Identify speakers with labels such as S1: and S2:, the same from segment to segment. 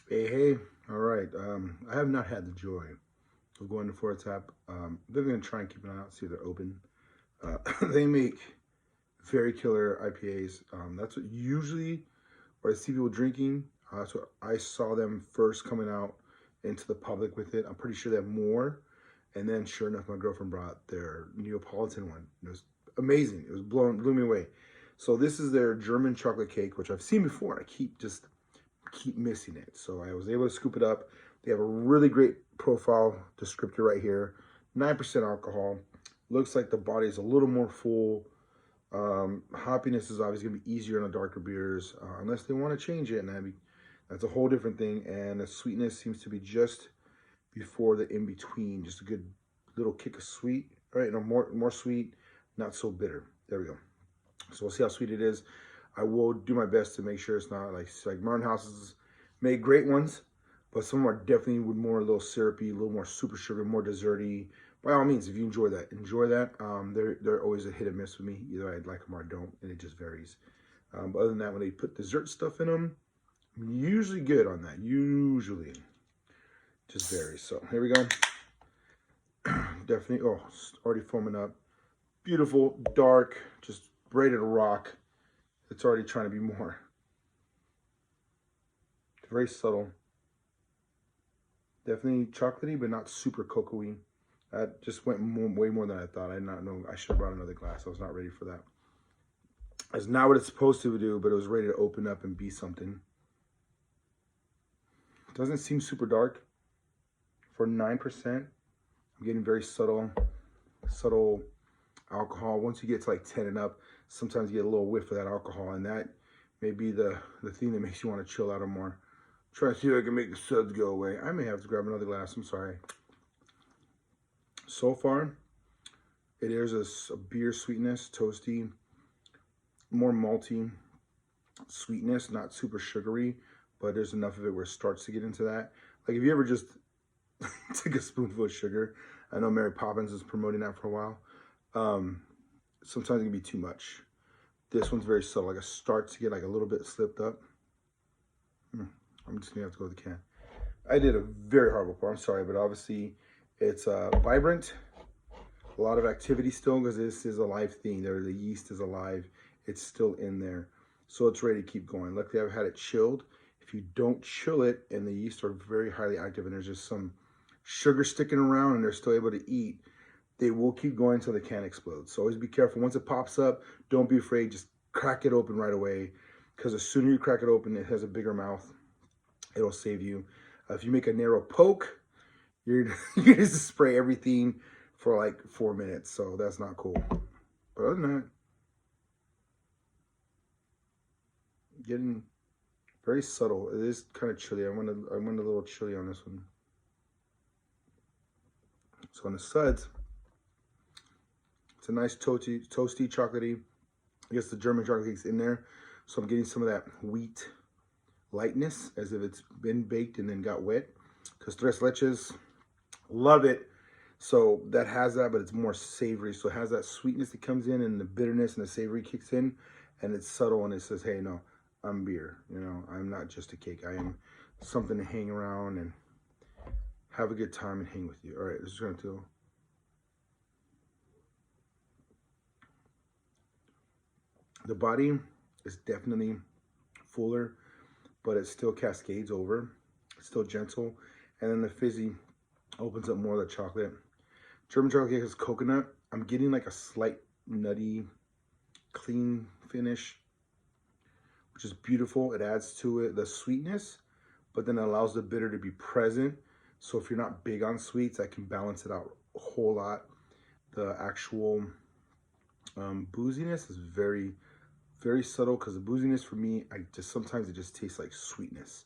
S1: Hey, hey, all right. I have not had the joy of going to Four Tap. They're going to try and keep an eye out, see if they're open. They make very killer IPAs. That's what usually what I see people drinking. That's what I saw them first coming out into the public with it. I'm pretty sure they have more. And then, sure enough, my girlfriend brought their Neapolitan one. It was amazing. It was blew me away. So this is their German chocolate cake, which I've seen before. I keep missing it. So I was able to scoop it up. They have a really great profile descriptor right here. 9% alcohol. Looks like the body is a little more full. Hoppiness is obviously going to be easier on the darker beers, unless they want to change it, and that's a whole different thing. And the sweetness seems to be just before the in between, just a good little kick of sweet. All right, no more sweet, not so bitter. There we go. So we'll see how sweet it is. I will do my best to make sure it's not like Martin House's made great ones, but some of them are definitely with more a little syrupy, a little more super sugar, more desserty. By all means, if you enjoy that, enjoy that. They're always a hit or miss with me. Either I like them or I don't, and it just varies. But other than that, when they put dessert stuff in them, I'm usually good on that. Usually, just varies. So here we go. Definitely. Oh, it's already foaming up. Beautiful, dark, just ready to rock. It's already trying to be more. Very subtle. Definitely chocolatey, but not super cocoa-y. That just went way more than I thought. I did not know. I should have brought another glass. I was not ready for that. That's not what it's supposed to do, but it was ready to open up and be something. It doesn't seem super dark. For 9%, I'm getting very subtle alcohol. Once you get to like 10 and up, sometimes you get a little whiff of that alcohol, and that may be the thing that makes you want to chill out more. Try to see if I can make the suds go away. I may have to grab another glass. I'm sorry. So far, it is a beer sweetness, toasty, more malty sweetness, not super sugary, but there's enough of it where it starts to get into that. Like if you ever just take a spoonful of sugar, I know Mary Poppins is promoting that for a while. Sometimes it can be too much. This one's very subtle. Like it starts to get like a little bit slipped up. I'm just gonna have to go with the can. I did a very horrible pour. I'm sorry, but obviously it's vibrant. A lot of activity still because this is a live thing. The yeast is alive. It's still in there. So it's ready to keep going. Luckily, I've had it chilled. If you don't chill it and the yeast are very highly active and there's just some sugar sticking around and they're still able to eat, they will keep going until the can explodes. So always be careful. Once it pops up, don't be afraid. Just crack it open right away because the sooner you crack it open, it has a bigger mouth. It'll save you. If you make a narrow poke, you're just spray everything for like 4 minutes. So that's not cool. But other than that, getting very subtle. It is kind of chilly. I went a little chilly on this one. So on the suds, it's a nice toasty, chocolatey. I guess the German chocolate cake's in there. So I'm getting some of that wheat lightness as if it's been baked and then got wet. Because tres leches, love it. So that has that, but it's more savory. So it has that sweetness that comes in and the bitterness and the savory kicks in. And it's subtle and it says, hey, no, I'm beer. You know, I'm not just a cake. I am something to hang around and have a good time and hang with you. All right, this is going to the body is definitely fuller, but it still cascades over. It's still gentle. And then the fizzy opens up more of the chocolate. German chocolate cake has coconut. I'm getting like a slight nutty, clean finish, which is beautiful. It adds to it the sweetness, but then it allows the bitter to be present. So if you're not big on sweets, that can balance it out a whole lot. The actual booziness is very, very subtle because the booziness for me, sometimes it just tastes like sweetness.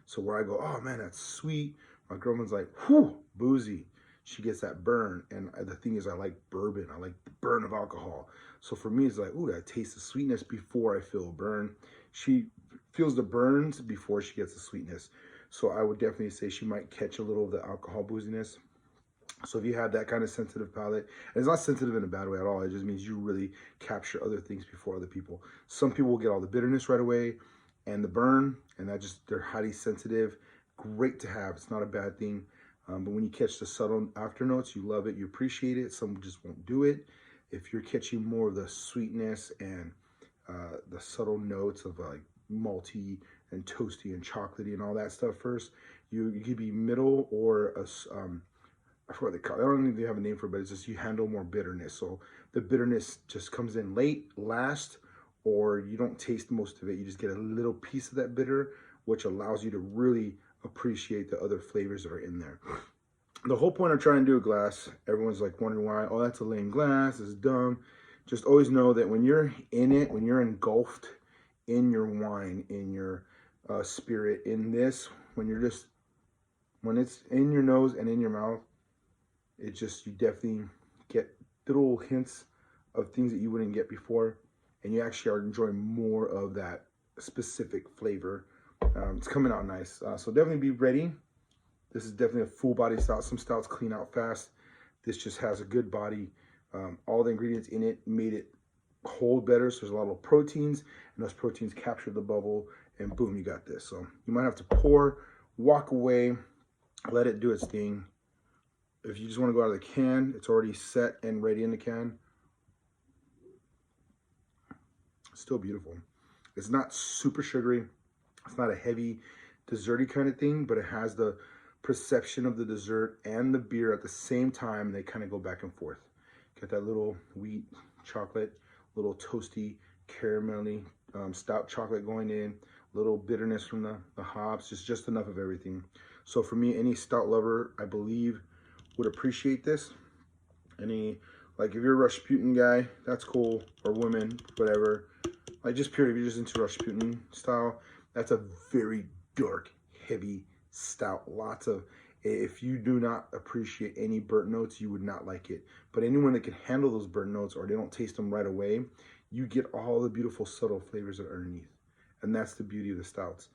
S1: So where I go, oh man, that's sweet. My girlfriend's like, whew, boozy. She gets that burn. And the thing is, I like bourbon. I like the burn of alcohol. So for me, it's like, ooh, I taste the sweetness before I feel a burn. She feels the burns before she gets the sweetness. So I would definitely say she might catch a little of the alcohol booziness. So if you have that kind of sensitive palate, and it's not sensitive in a bad way at all, it just means you really capture other things before other people. Some people will get all the bitterness right away and the burn, and that just, they're highly sensitive. great to have. It's not a bad thing. But when you catch the subtle afternotes, you love it, you appreciate it. Some just won't do it. If you're catching more of the sweetness and the subtle notes of like malty and toasty and chocolatey and all that stuff first, you could be middle or a, I forgot what they call it. I don't even have a name for it, but it's just you handle more bitterness. So the bitterness just comes in late, last, or you don't taste most of it. You just get a little piece of that bitter, which allows you to really appreciate the other flavors that are in there. The whole point of trying to do a glass, everyone's like wondering why, oh, that's a lame glass, it's dumb. Just always know that when you're in it, when you're engulfed in your wine, in your spirit, in this, when it's in your nose and in your mouth, it just, you definitely get little hints of things that you wouldn't get before, and you actually are enjoying more of that specific flavor. It's coming out nice. So definitely be ready. This is definitely a full body stout. Some stouts clean out fast. This just has a good body. All the ingredients in it made it hold better. So there's a lot of proteins, and those proteins capture the bubble, and boom, you got this. So you might have to pour, walk away, let it do its thing. If you just want to go out of the can, it's already set and ready in the can. Still beautiful. It's not super sugary. It's not a heavy desserty kind of thing, but it has the perception of the dessert and the beer at the same time. They kind of go back and forth. Get that little wheat chocolate, little toasty, caramelly, stout chocolate going in, little bitterness from the hops, just enough of everything. So for me, any stout lover, I believe, would appreciate this. Like if you're a Rasputin guy, that's cool, or women, whatever. Like just period, if you're just into Rasputin style, that's a very dark, heavy stout. Lots of, if you do not appreciate any burnt notes, you would not like it. But anyone that can handle those burnt notes, or they don't taste them right away, you get all the beautiful subtle flavors that are underneath. And that's the beauty of the stouts.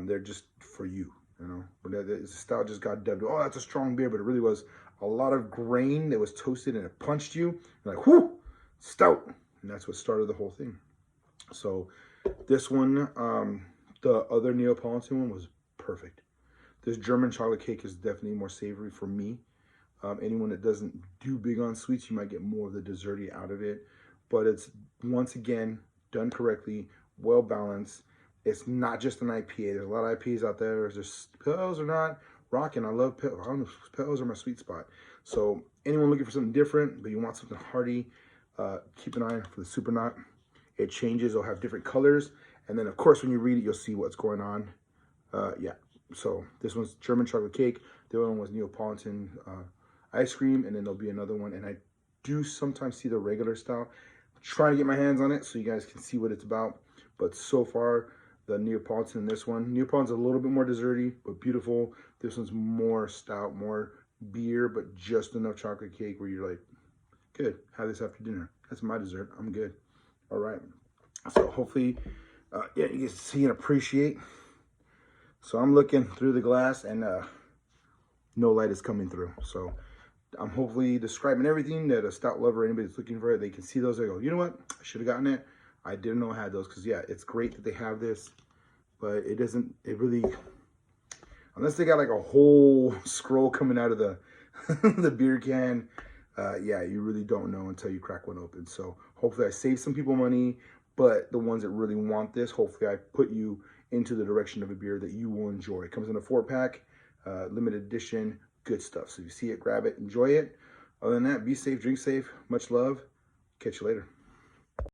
S1: They're just for you, you know. But the stout just got dubbed, oh, that's a strong beer, but it really was a lot of grain that was toasted and it punched you. You're like, whoo, stout. And that's what started the whole thing. So this one, the other Neapolitan one was perfect. This German chocolate cake is definitely more savory for me. Anyone that doesn't do big on sweets, you might get more of the desserty out of it. But it's, once again, done correctly, well balanced. It's not just an IPA. There's a lot of IPAs out there. There's pills or not. Rocking. I love pills. I don't know if pills are my sweet spot. So anyone looking for something different, but you want something hearty, keep an eye for the Supernaut. It changes. It'll have different colors. And then, of course, when you read it, you'll see what's going on. Yeah. So this one's German chocolate cake. The other one was Neapolitan ice cream. And then there'll be another one. And I do sometimes see the regular style. Try to get my hands on it so you guys can see what it's about. But so far, the Neapolitan and this one. Neapolitan's a little bit more desserty, but beautiful. This one's more stout, more beer, but just enough chocolate cake where you're like, good, have this after dinner. That's my dessert. I'm good. All right. So hopefully, yeah, you can see and appreciate. So I'm looking through the glass and no light is coming through. So I'm hopefully describing everything that a stout lover, anybody that's looking for it, they can see those. They go, you know what? I should have gotten it. I didn't know I had those, because yeah, it's great that they have this, but it doesn't, it really, unless they got like a whole scroll coming out of the the beer can, yeah, you really don't know until you crack one open. So hopefully I save some people money, but the ones that really want this, hopefully I put you into the direction of a beer that you will enjoy. It comes in a 4-pack, limited edition, good stuff. So if you see it, grab it, enjoy it. Other than that, be safe, drink safe, much love. Catch you later.